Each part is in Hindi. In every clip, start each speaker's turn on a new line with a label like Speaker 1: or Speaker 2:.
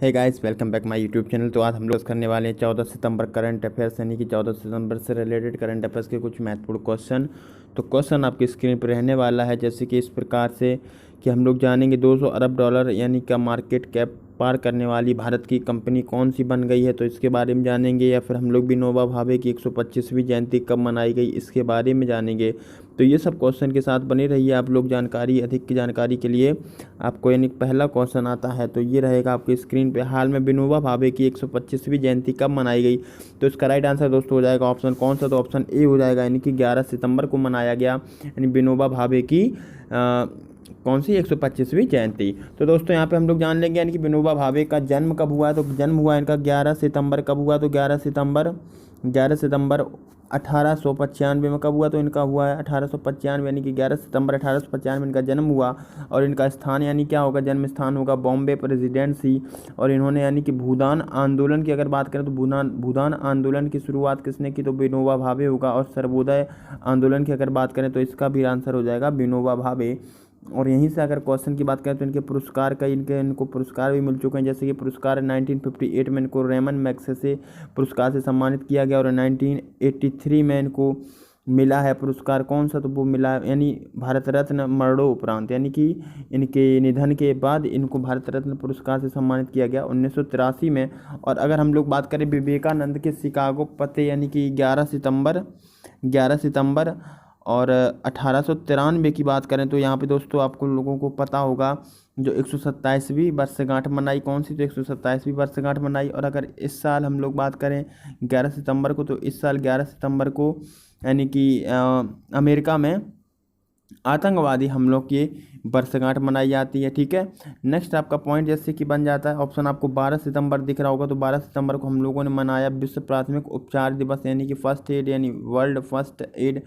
Speaker 1: Hey guys, welcome back my YouTube channel. तो आज हम लोग करने वाले हैं 14 सितंबर करंट अफेयर्स, यानी कि 14 सितंबर से रिलेटेड करंट अफेयर्स के कुछ महत्वपूर्ण क्वेश्चन। तो क्वेश्चन आपकी स्क्रीन पर रहने वाला है जैसे कि इस प्रकार से कि हम लोग जानेंगे 200 अरब डॉलर यानी का मार्केट कैप पार करने वाली भारत की कंपनी कौन सी बन गई है, तो इसके बारे में जानेंगे। या फिर हम लोग विनोबा भावे की 125वीं जयंती कब मनाई गई, इसके बारे में जानेंगे। तो ये सब क्वेश्चन के साथ बने रहिए आप लोग। अधिक की जानकारी के लिए आपको यानी पहला क्वेश्चन आता है, तो ये रहेगा आपकी स्क्रीन पे। हाल में विनोबा भावे की 125वीं जयंती कब मनाई गई, तो इसका राइट आंसर दोस्तों हो जाएगा ऑप्शन कौन सा, तो ऑप्शन ए हो जाएगा, यानी कि 11 सितंबर को मनाया गया, यानी विनोबा भावे की कौन सी 125वीं जयंती। तो दोस्तों यहाँ पे हम लोग जान लेंगे यानी कि विनोबा भावे का जन्म कब हुआ है। तो जन्म हुआ इनका 11 सितंबर। कब हुआ, तो 11 सितंबर 1895 में। कब हुआ, तो इनका हुआ है 1895, यानी कि 11 सितंबर 1895 में इनका जन्म हुआ। और इनका स्थान यानी क्या होगा, जन्म स्थान होगा बॉम्बे प्रेसिडेंसी। और इन्होंने यानी कि भूदान आंदोलन की अगर बात करें तो भूदान आंदोलन की शुरुआत किसने की, तो विनोबा भावे होगा। और सर्वोदय आंदोलन की अगर बात करें तो इसका भी आंसर हो जाएगा विनोबा भावे। और यहीं से अगर क्वेश्चन की बात करें तो इनके पुरस्कार का इनको पुरस्कार भी मिल चुके हैं, जैसे कि पुरस्कार 1958 में इनको रेमन मैग्सेसे पुरस्कार से सम्मानित किया गया। और 1983 में इनको मिला है पुरस्कार कौन सा, तो वो मिला है यानी भारत रत्न मरणोपरांत, यानी कि इनके निधन के बाद इनको भारत रत्न पुरस्कार से सम्मानित किया गया 1983 में। और अगर हम लोग बात करें विवेकानंद के शिकागो पते, यानी कि 11 सितंबर और 1893 की बात करें तो यहाँ पे दोस्तों आपको लोगों को पता होगा जो 127वीं वर्षगांठ मनाई कौन सी, तो 127वीं वर्षगांठ मनाई। और अगर इस साल हम लोग बात करें 11 सितंबर को, तो इस साल 11 सितंबर को यानी कि अमेरिका में आतंकवादी हमलों की वर्षगांठ मनाई जाती है। ठीक है, नेक्स्ट आपका पॉइंट जैसे कि बन जाता है ऑप्शन आपको 12 सितंबर दिख रहा होगा, तो 12 सितंबर को हम लोगों ने मनाया विश्व प्राथमिक उपचार दिवस, यानी कि फर्स्ट एड यानी वर्ल्ड फर्स्ट एड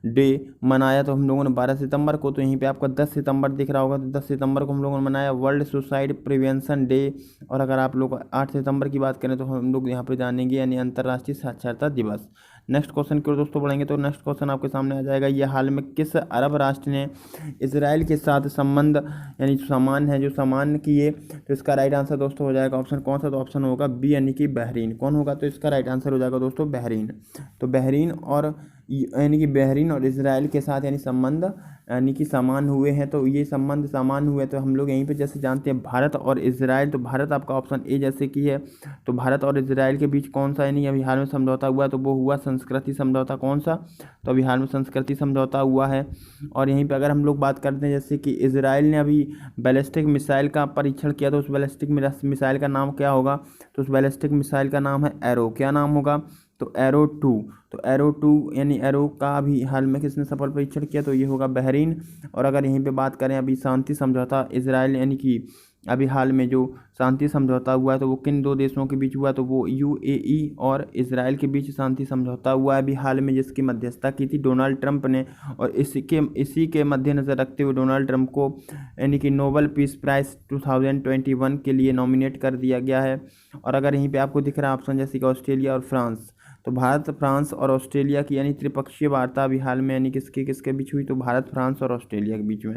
Speaker 1: डे मनाया तो हम लोगों ने 12 सितंबर को। तो यहीं पे आपका 10 सितंबर दिख रहा होगा, तो 10 सितंबर को हम लोगों ने मनाया वर्ल्ड सुसाइड प्रिवेंशन डे। और अगर आप लोग 8 सितंबर की बात करें तो हम लोग यहाँ पे जानेंगे यानी अंतर्राष्ट्रीय साक्षरता दिवस। नेक्स्ट क्वेश्चन की ओर दोस्तों बढ़ेंगे, तो नेक्स्ट क्वेश्चन आपके सामने आ जाएगा, ये हाल में किस अरब राष्ट्र ने इसराइल के साथ संबंध यानी सामान किए, तो इसका राइट आंसर दोस्तों हो जाएगा ऑप्शन कौन सा, तो ऑप्शन होगा बी यानी कि बहरीन। कौन होगा, तो इसका राइट आंसर हो जाएगा दोस्तों बहरीन। तो बहरीन और इसराइल के साथ यानी संबंध यानी कि समान हुए हैं, तो ये संबंध समान हुए। तो हम लोग यहीं पे जैसे जानते हैं भारत और इजराइल, तो भारत आपका ऑप्शन ए जैसे कि है। तो भारत और इजराइल के बीच कौन सा यानी अभी हाल में समझौता हुआ, तो वो हुआ संस्कृति समझौता। कौन सा, तो अभी हाल में संस्कृति समझौता हुआ है। और यहीं पे अगर हम लोग बात करते हैं जैसे कि इजराइल ने अभी बैलिस्टिक मिसाइल का परीक्षण किया, तो उस बैलिस्टिक मिसाइल का नाम क्या होगा, तो उस बैलिस्टिक मिसाइल का नाम है एरो। क्या नाम होगा, तो एरो 2। तो एरो 2 यानी एरो का भी हाल में किसने सफल परीक्षण किया, तो ये होगा बहरीन। और अगर यहीं पे बात करें अभी शांति समझौता इजराइल यानी कि अभी हाल में जो शांति समझौता हुआ है तो वो किन दो देशों के बीच हुआ, तो वो यूएई और इजराइल के बीच शांति समझौता हुआ है अभी हाल में, जिसकी मध्यस्थता की थी डोनाल्ड ट्रंप ने। और इसी के मद्देनज़र रखते हुए डोनाल्ड ट्रंप को यानी कि नोबेल पीस प्राइज़ 2021 के लिए नॉमिनेट कर दिया गया है। और अगर यहीं पे आपको दिख रहा है ऑप्शन जैसे कि ऑस्ट्रेलिया और फ्रांस, तो भारत फ्रांस और ऑस्ट्रेलिया की यानी त्रिपक्षीय वार्ता अभी हाल में यानी किसके बीच हुई, तो भारत फ्रांस और ऑस्ट्रेलिया के बीच में।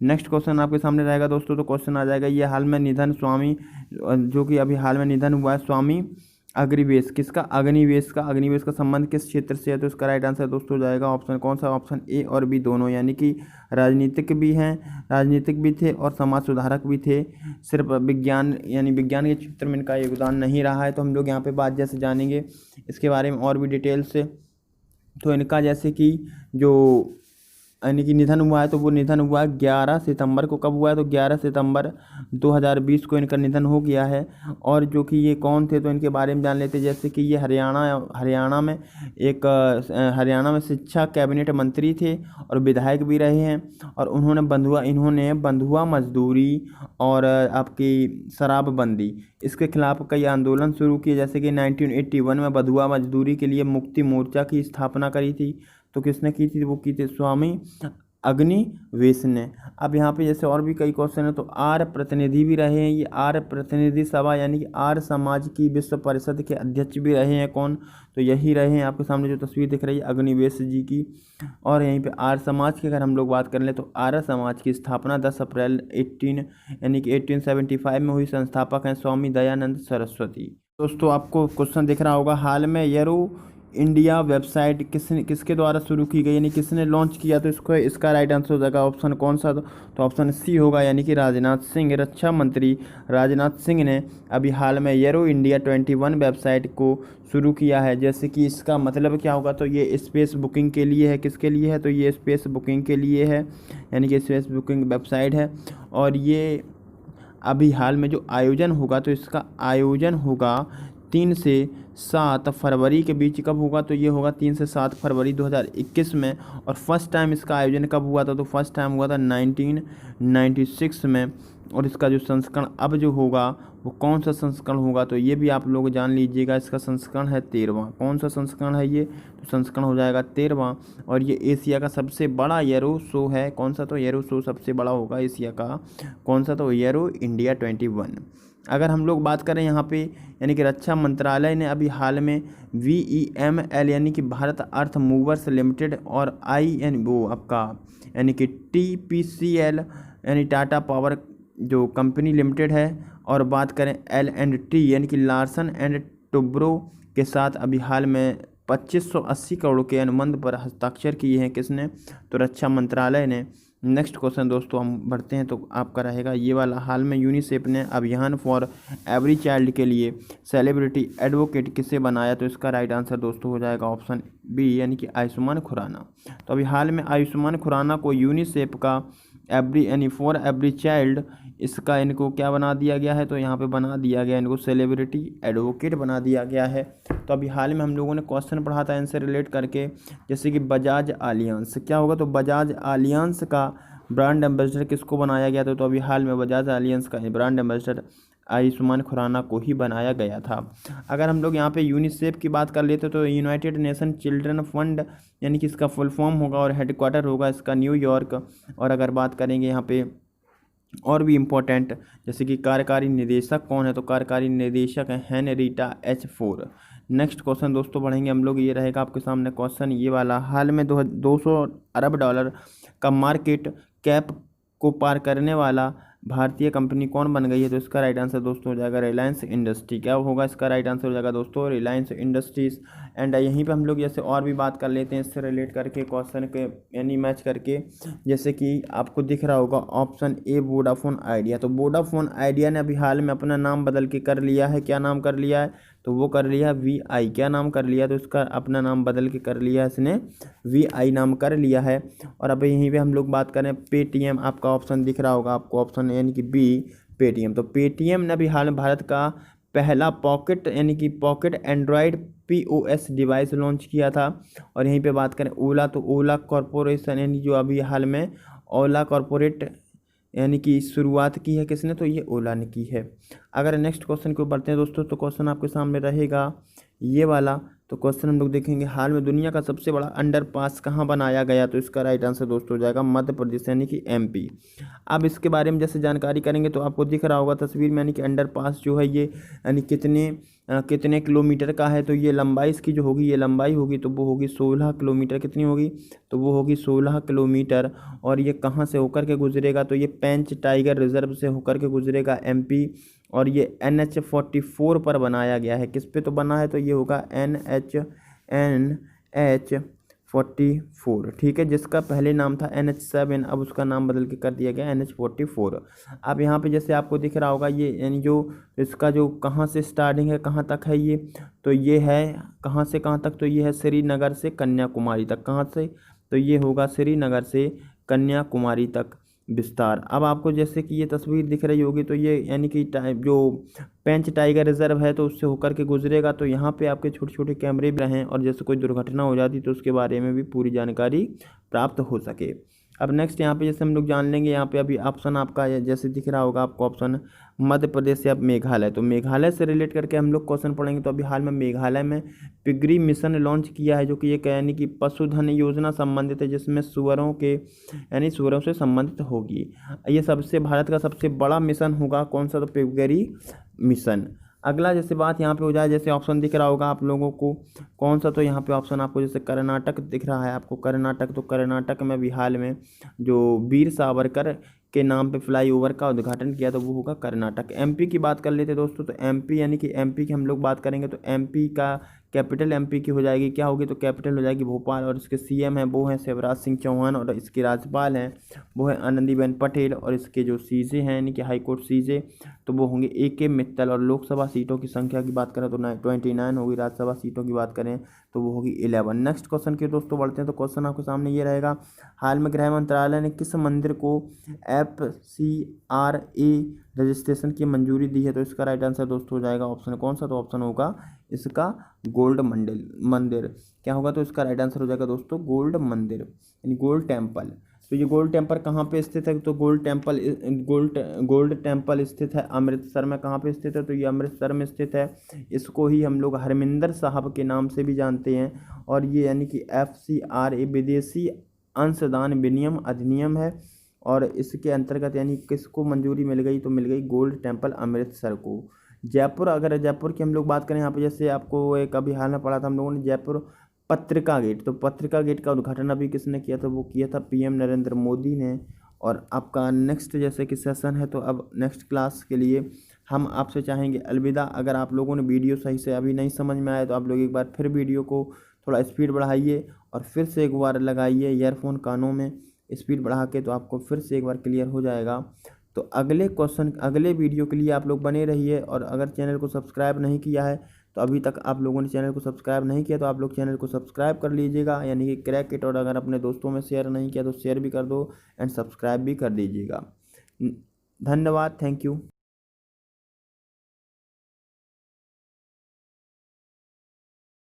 Speaker 1: नेक्स्ट क्वेश्चन आपके सामने रहेगा दोस्तों, तो क्वेश्चन आ जाएगा, ये हाल में निधन स्वामी जो कि अभी हाल में निधन हुआ है स्वामी अग्निवेश किसका, अग्निवेश का संबंध किस क्षेत्र से है, तो इसका राइट आंसर दोस्तों हो जाएगा ऑप्शन कौन सा, ऑप्शन ए और बी दोनों, यानी कि राजनीतिक भी थे और समाज सुधारक भी थे। सिर्फ विज्ञान के क्षेत्र में इनका योगदान नहीं रहा है। तो हम लोग यहाँ पे बात जैसे जानेंगे इसके बारे में और भी डिटेल से। तो इनका जैसे कि जो यानी कि निधन हुआ है, तो वो निधन हुआ है 11 सितंबर को। कब हुआ है, तो 11 सितंबर 2020 को इनका निधन हो गया है। और जो कि ये कौन थे, तो इनके बारे में जान लेते हैं। जैसे कि ये हरियाणा में शिक्षा कैबिनेट मंत्री थे और विधायक भी रहे हैं। और इन्होंने बंधुआ मजदूरी और आपकी शराबबंदी इसके खिलाफ कई आंदोलन शुरू किए, जैसे कि 1981 में बंधुआ मजदूरी के लिए मुक्ति मोर्चा की स्थापना करी थी। तो किसने की थी, वो की थी स्वामी अग्निवेश ने। अब यहाँ पे जैसे और भी कई क्वेश्चन है, तो आर्य प्रतिनिधि भी रहे हैं, ये आर्य प्रतिनिधि सभा यानी कि आर्य समाज की विश्व परिषद के अध्यक्ष भी रहे हैं कौन, तो यही रहे हैं। आपके सामने जो तस्वीर दिख रही है अग्निवेश जी की। और यहीं पे आर्य समाज की अगर हम लोग बात कर लें, तो आर्य समाज की स्थापना 10 अप्रैल 1875 में हुई। संस्थापक हैं स्वामी दयानंद सरस्वती। दोस्तों आपको क्वेश्चन दिख रहा होगा, हाल में येरो इंडिया वेबसाइट किसके द्वारा शुरू की गई, यानी किसने लॉन्च किया, तो इसका राइट आंसर हो जाएगा ऑप्शन कौन सा, तो ऑप्शन सी होगा, यानी कि राजनाथ सिंह। रक्षा मंत्री राजनाथ सिंह ने अभी हाल में येरो इंडिया 21 वेबसाइट को शुरू किया है। जैसे कि इसका मतलब क्या होगा, तो ये स्पेस बुकिंग के लिए है। किसके लिए है, तो ये स्पेस बुकिंग के लिए है, यानी कि स्पेस बुकिंग वेबसाइट है। और ये अभी हाल में जो आयोजन होगा, तो इसका आयोजन होगा 3 से 7 फरवरी के बीच। कब होगा, तो ये होगा 3 से 7 फरवरी 2021 में। और फर्स्ट टाइम इसका आयोजन कब हुआ था, तो फर्स्ट टाइम हुआ था 1996 में। और इसका जो संस्करण अब जो होगा वो कौन सा संस्करण होगा, तो ये भी आप लोग जान लीजिएगा। इसका संस्करण है 13वां। कौन सा संस्करण है ये, तो संस्करण हो जाएगा 13वां। और ये एशिया का सबसे बड़ा येरो शो है। कौन सा, तो येरो शो सबसे बड़ा होगा एशिया का। कौन सा, तो येरो इंडिया 21। अगर हम लोग बात करें यहाँ पे, यानी कि रक्षा मंत्रालय ने अभी हाल में VEML यानी कि भारत अर्थ मूवर्स लिमिटेड और INO आपका यानी कि TPCL यानी टाटा पावर जो कंपनी लिमिटेड है, और बात करें L&T यानी कि लार्सन एंड टुब्रो के साथ अभी हाल में 2580 करोड़ के अनुबंध पर हस्ताक्षर किए हैं। किसने, तो रक्षा मंत्रालय ने। नेक्स्ट क्वेश्चन दोस्तों हम बढ़ते हैं, तो आपका रहेगा ये वाला, हाल में यूनिसेफ ने अभियान फॉर एवरी चाइल्ड के लिए सेलिब्रिटी एडवोकेट किसे बनाया, तो इसका राइट आंसर दोस्तों हो जाएगा ऑप्शन बी, यानी कि आयुष्मान खुराना। तो अभी हाल में आयुष्मान खुराना को यूनिसेफ का यानी फॉर एवरी चाइल्ड, इसका इनको क्या बना दिया गया है, तो यहाँ पे बना दिया गया इनको सेलिब्रिटी एडवोकेट बना दिया गया है। तो अभी हाल में हम लोगों ने क्वेश्चन पढ़ा था इनसे रिलेट करके, जैसे कि बजाज आलियांस क्या होगा, तो बजाज आलियांस का ब्रांड एम्बेसडर किसको बनाया गया था, तो अभी हाल में बजाज आलियांस का ब्रांड एम्बेसडर आयुष्मान खुराना को ही बनाया गया था। अगर हम लोग यहाँ पे यूनिसेफ की बात कर लेते तो यूनाइटेड नेशन चिल्ड्रन फंड यानी कि इसका फुल फॉर्म होगा, और हेडक्वार्टर होगा इसका न्यूयॉर्क। और अगर बात करेंगे यहाँ पे और भी इम्पोर्टेंट, जैसे कि कार्यकारी निदेशक कौन है, तो कार्यकारी निदेशक है Henrietta H. Four. Next question दोस्तों बढ़ेंगे हम लोग, ये रहेगा आपके सामने क्वेश्चन ये वाला, हाल में 200 अरब डॉलर का मार्केट कैप को पार करने वाला भारतीय कंपनी कौन बन गई है, तो इसका राइट आंसर दोस्तों हो जाएगा रिलायंस इंडस्ट्री। क्या होगा, इसका राइट आंसर हो जाएगा दोस्तों रिलायंस इंडस्ट्रीज। एंड यहीं पे हम लोग जैसे और भी बात कर लेते हैं इससे रिलेट करके क्वेश्चन के यानी मैच करके, जैसे कि आपको दिख रहा होगा ऑप्शन ए वोडाफोन आइडिया। तो वोडाफोन आइडिया ने अभी हाल में अपना नाम बदल के कर लिया है, क्या नाम कर लिया है, तो वो कर लिया VI। क्या नाम कर लिया, तो इसका अपना नाम बदल के कर लिया है इसने, VI नाम कर लिया है। और अब यहीं पे हम लोग बात करें पेटीएम, आपका ऑप्शन दिख रहा होगा आपको ऑप्शन यानी कि बी पेटीएम। तो पेटीएम ने अभी हाल में भारत का पहला पॉकेट यानी कि pocket Android POS device launch किया था। और यहीं पे बात करें ओला, तो ओला कॉरपोरेशन यानी जो अभी हाल में ओला कॉरपोरेट यानी कि शुरुआत की है किसने, तो ये ओला ने की है। अगर नेक्स्ट क्वेश्चन को बढ़ते हैं दोस्तों, तो क्वेश्चन आपके सामने रहेगा ये वाला। तो क्वेश्चन हम लोग देखेंगे, हाल में दुनिया का सबसे बड़ा अंडरपास कहाँ बनाया गया, तो इसका राइट आंसर दोस्तों हो जाएगा मध्य प्रदेश यानी कि MP। अब इसके बारे में जैसे जानकारी करेंगे तो आपको दिख रहा होगा तस्वीर में, यानी कि अंडरपास जो है ये यानी कितने किलोमीटर का है, तो ये लंबाई इसकी जो होगी, ये लंबाई होगी तो वो होगी 16 किलोमीटर। कितनी होगी, तो वो होगी 16 किलोमीटर। और ये कहाँ से होकर के गुजरेगा, तो ये पेंच टाइगर रिजर्व से होकर के गुजरेगा MP। और ये NH-44 पर बनाया गया है। किस पे तो बना है, तो ये होगा NH-44, ठीक है, जिसका पहले नाम था NH-7, अब उसका नाम बदल के कर दिया गया NH-44। अब यहाँ पे जैसे आपको दिख रहा होगा ये यानी जो इसका जो कहाँ से स्टार्टिंग है कहाँ तक है ये, तो ये है कहाँ से कहाँ तक, तो ये है श्रीनगर से कन्याकुमारी तक। कहाँ से, तो ये होगा श्रीनगर से कन्याकुमारी तक विस्तार। अब आपको जैसे कि ये तस्वीर दिख रही होगी, तो ये यानी कि जो पेंच टाइगर रिजर्व है तो उससे होकर के गुजरेगा। तो यहाँ पे आपके छोटे छोटे कैमरे भी रहें, और जैसे कोई दुर्घटना हो जाती तो उसके बारे में भी पूरी जानकारी प्राप्त हो सके। अब नेक्स्ट यहाँ पे जैसे हम लोग जान लेंगे, यहाँ पे अभी ऑप्शन आपका जैसे दिख रहा होगा आपको ऑप्शन मध्य प्रदेश या मेघालय, तो मेघालय से रिलेट करके हम लोग क्वेश्चन पढ़ेंगे। तो अभी हाल में मेघालय में पिगरी मिशन लॉन्च किया है, जो कि एक यानी कि पशुधन योजना संबंधित है, जिसमें सुअरों के यानी सुअरों से संबंधित होगी। ये सबसे भारत का सबसे बड़ा मिशन होगा, कौन सा? तो पिगरी मिशन। अगला जैसे बात यहाँ पे हो जाए, जैसे ऑप्शन दिख रहा होगा आप लोगों को कौन सा? तो यहाँ पे ऑप्शन आपको जैसे कर्नाटक दिख रहा है आपको, कर्नाटक। तो कर्नाटक में भी हाल में जो वीर सावरकर के नाम पे फ्लाईओवर का उद्घाटन किया, तो वो होगा कर्नाटक। एमपी की बात कर लेते दोस्तों, तो एमपी यानी कि एमपी की हम लोग बात करेंगे तो एमपी का कैपिटल एमपी की हो जाएगी, क्या होगी? तो कैपिटल हो जाएगी भोपाल। और इसके सीएम हैं वो हैं शिवराज सिंह चौहान, और इसके राज्यपाल हैं वो है आनंदीबेन पटेल। और इसके जो सीजे हैं यानी कि हाईकोर्ट सीजे, तो वो होंगे AK मित्तल। और लोकसभा सीटों की संख्या की बात करें तो 29 होगी, राज्यसभा सीटों की बात करें तो वो होगी 11। नेक्स्ट क्वेश्चन के दोस्तों बढ़ते हैं, तो क्वेश्चन आपके सामने ये रहेगा, हाल में गृह मंत्रालय ने किस मंदिर को FCRA रजिस्ट्रेशन की मंजूरी दी है? तो इसका राइट आंसर दोस्तों हो जाएगा ऑप्शन कौन सा? तो ऑप्शन होगा इसका गोल्ड मंदिर। क्या होगा? तो इसका राइट आंसर हो जाएगा दोस्तों गोल्ड मंदिर यानी गोल्ड टेम्पल। तो ये गोल्ड टेम्पल कहाँ पे स्थित है? तो गोल्ड टेम्पल स्थित है अमृतसर में। कहाँ पे स्थित है? तो ये अमृतसर में स्थित है। इसको ही हम लोग हरमिंदर साहब के नाम से भी जानते हैं। और ये यानी कि FCRA विदेशी अंशदान विनियम अधिनियम है, और इसके अंतर्गत यानी किसको मंजूरी मिल गई? तो मिल गई गोल्ड टेम्पल अमृतसर को। जयपुर, अगर जयपुर की हम लोग बात करें यहाँ पे, जैसे आपको एक अभी हाल में पढ़ा था हम लोगों ने, जयपुर पत्रिका गेट। तो पत्रिका गेट का उद्घाटन अभी किसने किया था? वो किया था PM नरेंद्र मोदी ने। और आपका नेक्स्ट जैसे कि सेशन है, तो अब नेक्स्ट क्लास के लिए हम आपसे चाहेंगे अलविदा। अगर आप लोगों ने वीडियो सही से अभी नहीं समझ में आया, तो आप लोग एक बार फिर वीडियो को थोड़ा स्पीड बढ़ाइए और फिर से एक बार लगाइए ईयरफोन कानों में, स्पीड बढ़ा के, तो आपको फिर से एक बार क्लियर हो जाएगा। तो अगले वीडियो के लिए आप लोग बने रहिए। और अगर चैनल को सब्सक्राइब नहीं किया है, तो अभी तक आप लोगों ने चैनल को सब्सक्राइब नहीं किया, तो आप लोग चैनल को सब्सक्राइब कर लीजिएगा यानी कि क्रैक इट। और अगर अपने दोस्तों में शेयर नहीं किया तो शेयर भी कर दो एंड सब्सक्राइब भी कर दीजिएगा। धन्यवाद, थैंक यू।